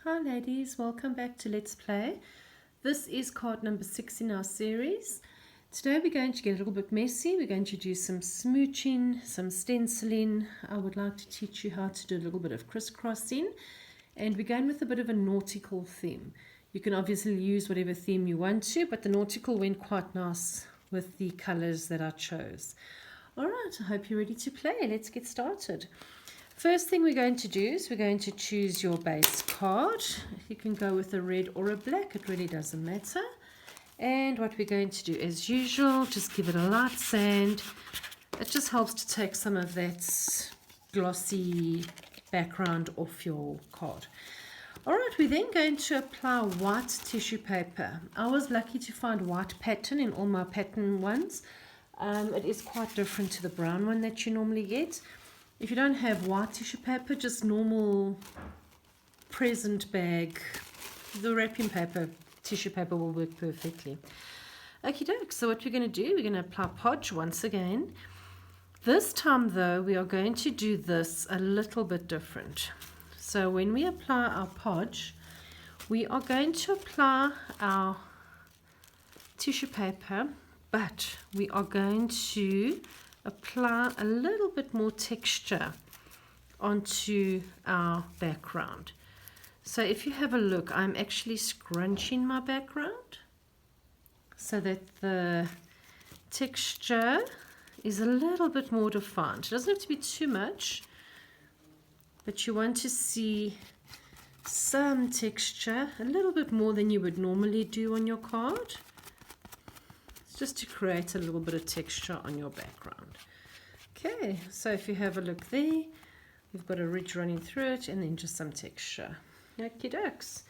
Hi ladies, welcome back to Let's Play. This is card number 6 in our series. Today we're going to get a little bit messy. We're going to do some smooching, some stenciling. I would like to teach you how to do a little bit of crisscrossing, and we're going with a bit of a nautical theme. You can obviously use whatever theme you want to, but the nautical went quite nice with the colors that I chose. Alright, I hope you're ready to play. Let's get started. First thing we're going to do is we're going to choose your base card. You can go with a red or a black, it really doesn't matter. And what we're going to do as usual, just give it a light sand. It just helps to take some of that glossy background off your card. Alright, we're then going to apply white tissue paper. I was lucky to find white pattern in all my pattern ones. It is quite different to the brown one that you normally get. If you don't have white tissue paper, just normal present bag, the wrapping paper, tissue paper will work perfectly. Okie doke, so what we're going to do, we're going to apply podge once again. This time though, we are going to do this a little bit different. So when we apply our podge, we are going to apply our tissue paper, but we are going to apply a little bit more texture onto our background. So if you have a look, I'm actually scrunching my background so that the texture is a little bit more defined. It doesn't have to be too much, but you want to see some texture, a little bit more than you would normally do on your card. Just to create a little bit of texture on your background. Okay, so if you have a look there, we've got a ridge running through it and then just some texture. Okie dokes.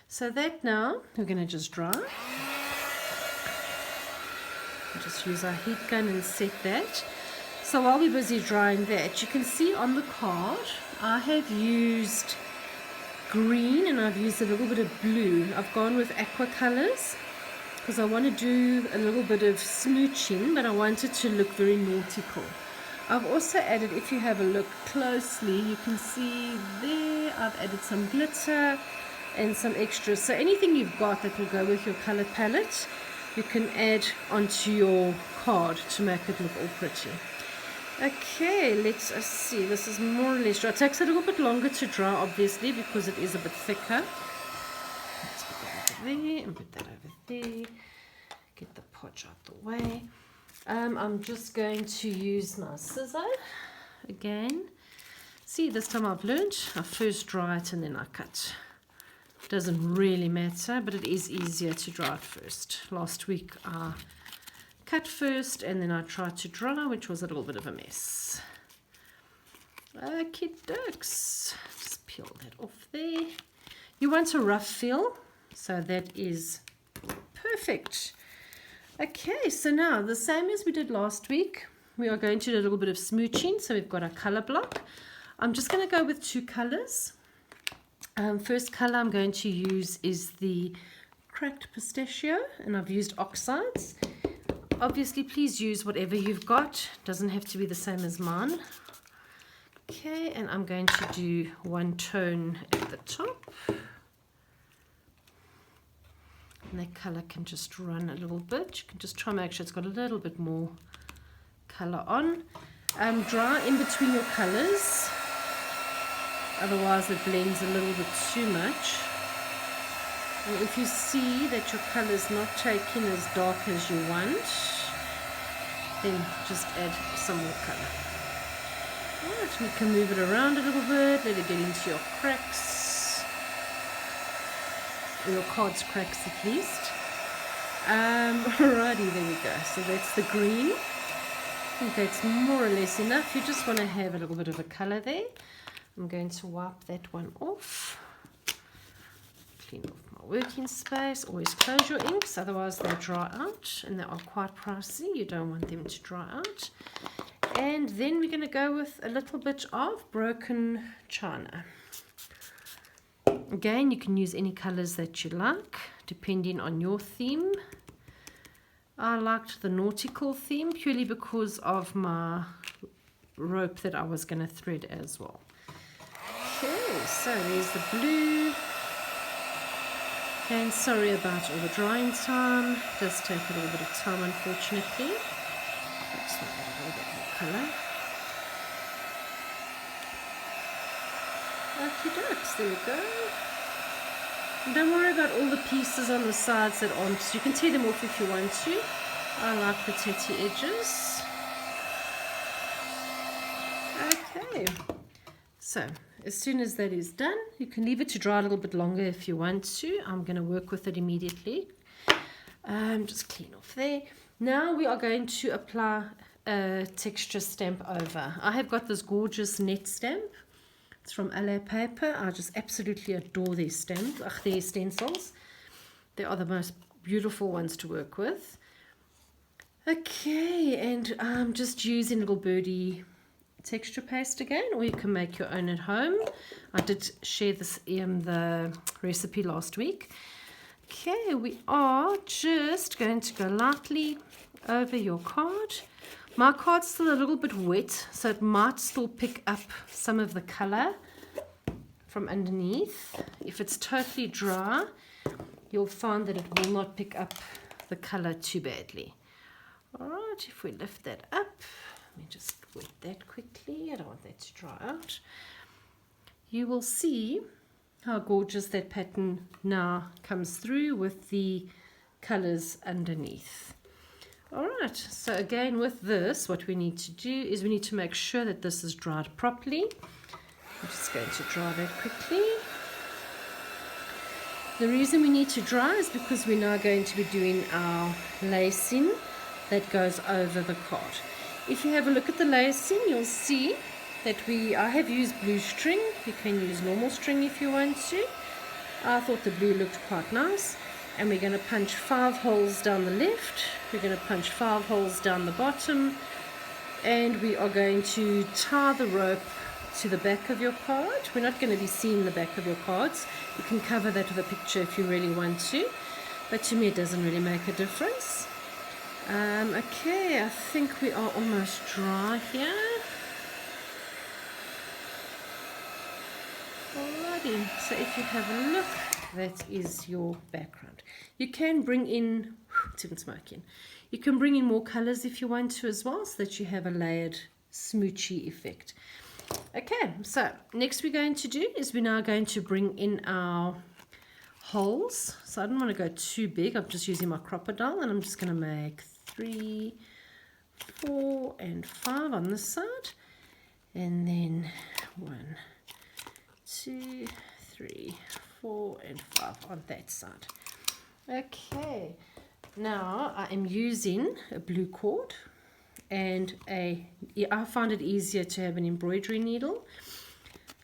So that now, we're going to just dry. Just use our heat gun and set that. So while we're busy drying that, you can see on the card, I have used green and I've used a little bit of blue. I've gone with aqua colors, because I want to do a little bit of smooching, but I want it to look very nautical. I've also added, if you have a look closely, you can see there I've added some glitter and some extras. So anything you've got that will go with your color palette, you can add onto your card to make it look all pretty. Okay, let's see, this is more or less dry. It takes a little bit longer to dry, obviously, because it is a bit thicker. Let's put that over there and put that over there. Get the podge out the way. I'm just going to use my scissor again. See, this time I've learned I first dry it and then I cut. Doesn't really matter, but it is easier to dry it first. Last week I cut first and then I tried to dry, which was a little bit of a mess. Okie dokes. Just peel that off there. You want a rough feel, so that is perfect. Okay, so now the same as we did last week, we are going to do a little bit of smooching. So we've got our color block. I'm just going to go with two colors. First color I'm going to use is the cracked pistachio, and I've used oxides. Obviously, please use whatever you've got. Doesn't have to be the same as mine. Okay, and I'm going to do one tone at the top. And that color can just run a little bit. You can just try and make sure it's got a little bit more color on. Dry in between your colors, otherwise it blends a little bit too much. And if you see that your color is not taking as dark as you want, then just add some more color. Alright, we can move it around a little bit, let it get into your cracks. Your card's cracks at least. Alrighty, there we go. So that's the green. I think that's more or less enough. You just want to have a little bit of a color there. I'm going to wipe that one off. Clean off my working space. Always close your inks, otherwise they dry out, and they are quite pricey. You don't want them to dry out. And then we're going to go with a little bit of broken china. Again, you can use any colors that you like, depending on your theme. I liked the nautical theme purely because of my rope that I was going to thread as well. Okay, so there's the blue. And sorry about all the drying time. It does take a little bit of time, unfortunately. Just want a little bit more colour. Okie dokes, there we go. And don't worry about all the pieces on the sides that aren't. You can tear them off if you want to. I like the tetty edges. Okay. So, as soon as that is done, you can leave it to dry a little bit longer if you want to. I'm going to work with it immediately. Just clean off there. Now we are going to apply a texture stamp over. I have got this gorgeous net stamp. It's from LA Paper. I just absolutely adore their stamp, their stencils. They are the most beautiful ones to work with. Okay, and I'm just using Little Birdie texture paste again, or you can make your own at home. I did share this in the recipe last week. Okay, we are just going to go lightly over your card. My card's still a little bit wet, so it might still pick up some of the colour from underneath. If it's totally dry, you'll find that it will not pick up the colour too badly. Alright, if we lift that up, let me just wet that quickly. I don't want that to dry out. You will see how gorgeous that pattern now comes through with the colours underneath. Alright, so again with this, what we need to do is we need to make sure that this is dried properly. I'm just going to dry that quickly. The reason we need to dry is because we're now going to be doing our lacing that goes over the card. If you have a look at the lacing, you'll see that I have used blue string. You can use normal string if you want to. I thought the blue looked quite nice. And we're going to punch 5 holes down the left, we're going to punch 5 holes down the bottom, and we are going to tie the rope to the back of your card. We're not going to be seeing the back of your cards. You can cover that with a picture if you really want to, but to me it doesn't really make a difference. Okay, I think we are almost dry here. Alrighty, so if you have a look, that is your background. You can bring in, it's even smoking. You can bring in more colors if you want to as well, so that you have a layered smoochy effect. Okay, so next we're going to do is we're now going to bring in our holes. So I don't want to go too big. I'm just using my crocodile, and I'm just going to make 3, 4, and 5 on this side, and then 1, 2, 3, 4, and 5 on that side. Okay, now I am using a blue cord, and I find it easier to have an embroidery needle.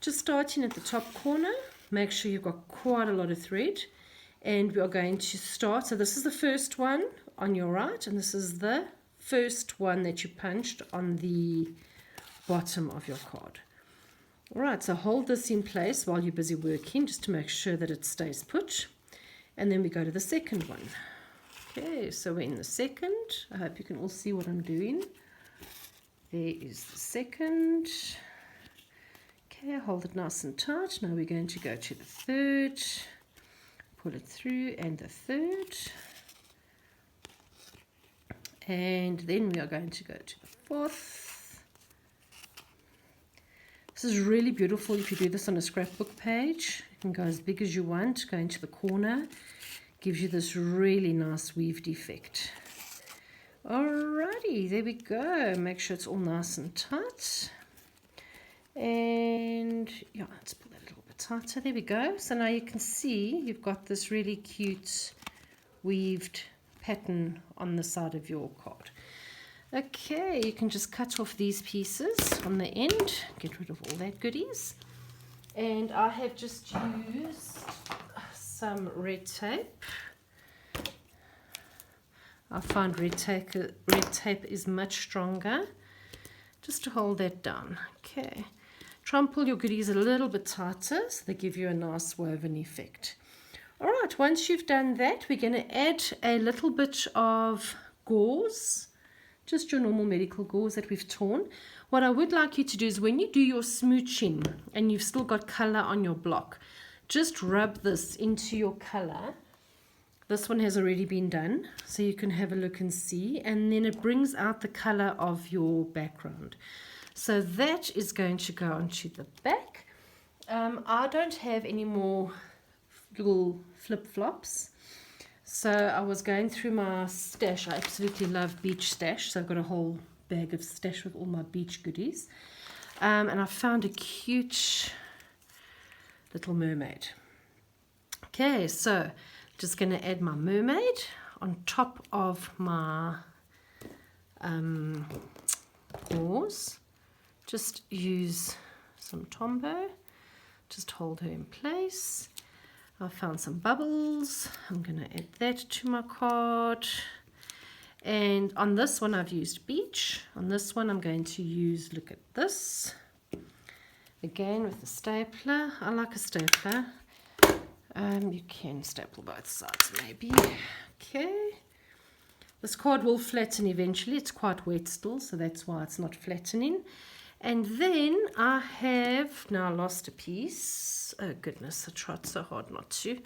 Just starting at the top corner, make sure you've got quite a lot of thread, and we are going to start. So this is the first one on your right, and this is the first one that you punched on the bottom of your card. Alright, so hold this in place while you're busy working, just to make sure that it stays put. And then we go to the second one. Okay, so we're in the second. I hope you can all see what I'm doing. There is the second. Okay, hold it nice and tight. Now we're going to go to the third. Pull it through, and the third. And then we are going to go to the fourth. This is really beautiful if you do this on a scrapbook page. You can go as big as you want, go into the corner. Gives you this really nice weaved effect. Alrighty, there we go. Make sure it's all nice and tight. And yeah, let's pull that a little bit tighter. There we go. So now you can see you've got this really cute weaved pattern on the side of your card. Okay, you can just cut off these pieces on the end, get rid of all that goodies. And I have just used some red tape. I find red tape is much stronger, just to hold that down. Okay, try and pull your goodies a little bit tighter so they give you a nice woven effect. Alright, once you've done that, we're going to add a little bit of gauze. Just your normal medical gauze that we've torn. What I would like you to do is when you do your smooching and you've still got color on your block, just rub this into your color This one has already been done, so you can have a look and see, and then it brings out the color of your background. So that is going to go onto the back. I don't have any more little flip-flops, so I was going through my stash. I absolutely love beach stash, so I've got a whole bag of stash with all my beach goodies, and I found a cute little mermaid. Okay, so just going to add my mermaid on top of my gauze. Just use some Tombow, just hold her in place. I found some bubbles. I'm going to add that to my card. And on this one I've used beach. On this one I'm going to use, look at this, again with the stapler. I like a stapler. You can staple both sides maybe. Okay. This card will flatten eventually. It's quite wet still, so that's why it's not flattening. And then I have now lost a piece. Oh goodness, I tried so hard not to.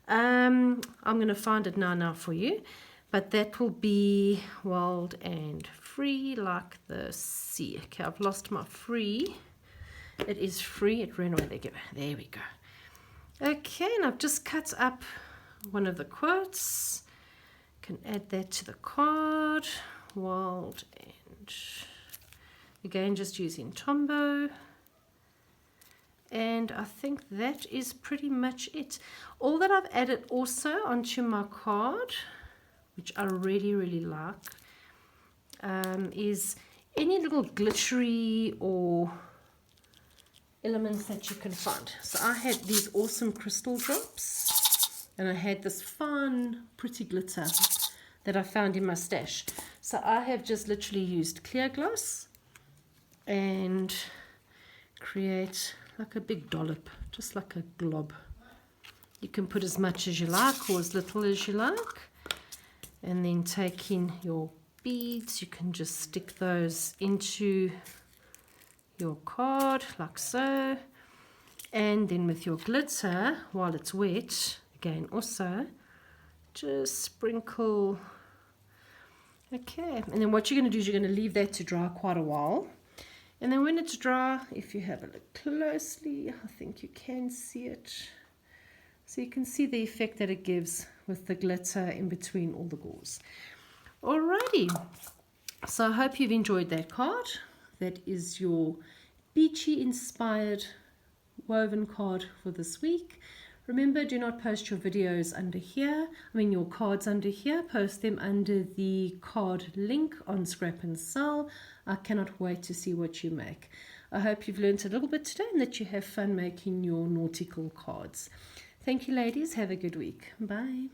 I'm going to find it now for you. But that will be wild and free like the sea. Okay, I've lost my free. It is free. It ran away. There we go. Okay, and I've just cut up one of the quotes. Can add that to the card. Wild and, again, just using Tombow. And I think that is pretty much it. All that I've added also onto my card, which I really like, is any little glittery or elements that you can find. So I had these awesome crystal drops, and I had this fun pretty glitter that I found in my stash. So I have just literally used clear gloss and create like a big dollop, just like a glob. You can put as much as you like or as little as you like. And then take in your beads. You can just stick those into your card like so. And then with your glitter, while it's wet, again also, just sprinkle. Okay, and then what you're going to do is you're going to leave that to dry quite a while. And then when it's dry, if you have a look closely, I think you can see it. So you can see the effect that it gives with the glitter in between all the gauze. Alrighty, so I hope you've enjoyed that card. That is your beachy inspired woven card for this week. Remember, do not post your videos under here. Your cards under here. Post them under the card link on Scrap and Sell. I cannot wait to see what you make. I hope you've learned a little bit today and that you have fun making your nautical cards. Thank you, ladies. Have a good week. Bye.